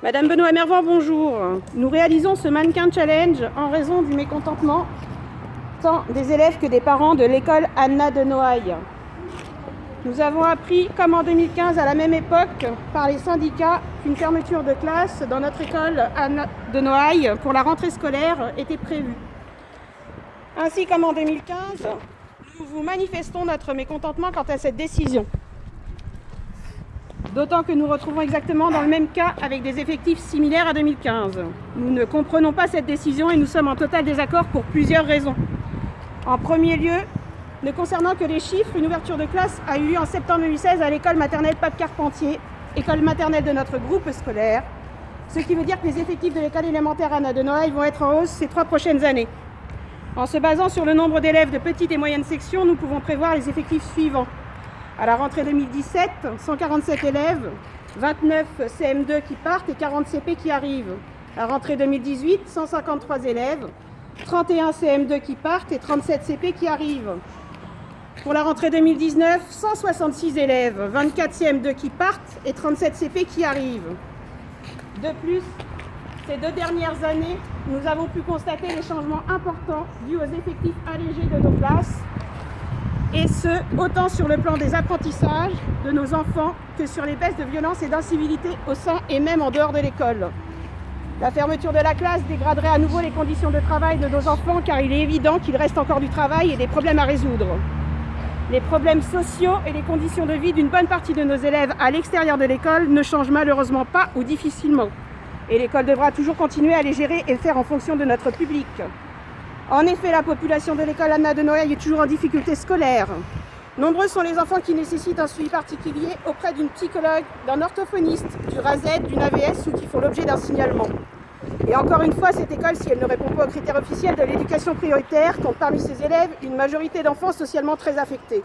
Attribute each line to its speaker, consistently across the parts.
Speaker 1: Madame Benoît-Mervan, bonjour. Nous réalisons ce mannequin challenge en raison du mécontentement tant des élèves que des parents de l'école Anna de Noailles. Nous avons appris, comme en 2015 à la même époque, par les syndicats, qu'une fermeture de classe dans notre école Anna de Noailles pour la rentrée scolaire était prévue. Ainsi comme en 2015, nous vous manifestons notre mécontentement quant à cette décision. D'autant que nous retrouvons exactement dans le même cas avec des effectifs similaires à 2015. Nous ne comprenons pas cette décision et nous sommes en total désaccord pour plusieurs raisons. En premier lieu, ne concernant que les chiffres, une ouverture de classe a eu lieu en septembre 2016 à l'école maternelle Pape Carpentier, école maternelle de notre groupe scolaire, ce qui veut dire que les effectifs de l'école élémentaire Anna de Noailles vont être en hausse ces 3 prochaines années. En se basant sur le nombre d'élèves de petites et moyennes sections, nous pouvons prévoir les effectifs suivants. À la rentrée 2017, 147 élèves, 29 CM2 qui partent et 40 CP qui arrivent. À la rentrée 2018, 153 élèves, 31 CM2 qui partent et 37 CP qui arrivent. Pour la rentrée 2019, 166 élèves, 24 CM2 qui partent et 37 CP qui arrivent. De plus, ces 2 dernières années, nous avons pu constater des changements importants dus aux effectifs allégés de nos classes, et ce, autant sur le plan des apprentissages de nos enfants que sur les baisses de violence et d'incivilité au sein et même en dehors de l'école. La fermeture de la classe dégraderait à nouveau les conditions de travail de nos enfants car il est évident qu'il reste encore du travail et des problèmes à résoudre. Les problèmes sociaux et les conditions de vie d'une bonne partie de nos élèves à l'extérieur de l'école ne changent malheureusement pas ou difficilement. Et l'école devra toujours continuer à les gérer et faire en fonction de notre public. En effet, la population de l'école Anna de Noailles est toujours en difficulté scolaire. Nombreux sont les enfants qui nécessitent un suivi particulier auprès d'une psychologue, d'un orthophoniste, du RASET, d'une AVS ou qui font l'objet d'un signalement. Et encore une fois, cette école, si elle ne répond pas aux critères officiels de l'éducation prioritaire, compte parmi ses élèves une majorité d'enfants socialement très affectés.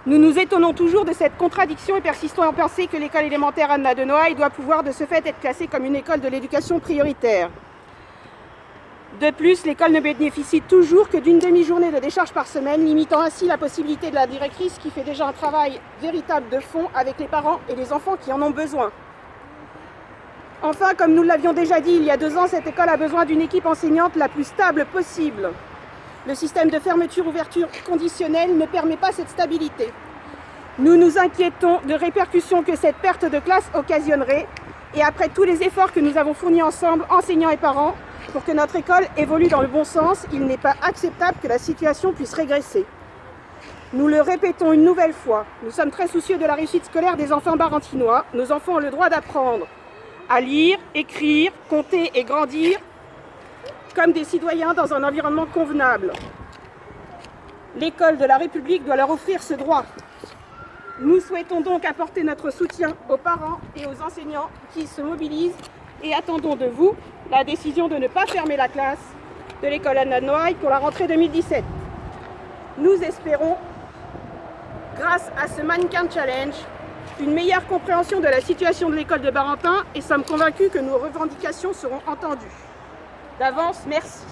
Speaker 1: Nous nous étonnons toujours de cette contradiction et persistons à penser que l'école élémentaire Anna de Noailles doit pouvoir de ce fait être classée comme une école de l'éducation prioritaire. De plus, l'école ne bénéficie toujours que d'une demi-journée de décharge par semaine, limitant ainsi la possibilité de la directrice qui fait déjà un travail véritable de fond avec les parents et les enfants qui en ont besoin. Enfin, comme nous l'avions déjà dit il y a 2 ans, cette école a besoin d'une équipe enseignante la plus stable possible. Le système de fermeture-ouverture conditionnelle ne permet pas cette stabilité. Nous nous inquiétons de répercussions que cette perte de classe occasionnerait et après tous les efforts que nous avons fournis ensemble, enseignants et parents, pour que notre école évolue dans le bon sens, il n'est pas acceptable que la situation puisse régresser. Nous le répétons une nouvelle fois, nous sommes très soucieux de la réussite scolaire des enfants barantinois. Nos enfants ont le droit d'apprendre à lire, écrire, compter et grandir comme des citoyens dans un environnement convenable. L'école de la République doit leur offrir ce droit. Nous souhaitons donc apporter notre soutien aux parents et aux enseignants qui se mobilisent et attendons de vous la décision de ne pas fermer la classe de l'école Anna de Noailles pour la rentrée 2017. Nous espérons, grâce à ce mannequin challenge, une meilleure compréhension de la situation de l'école de Barentin et sommes convaincus que nos revendications seront entendues. D'avance, merci.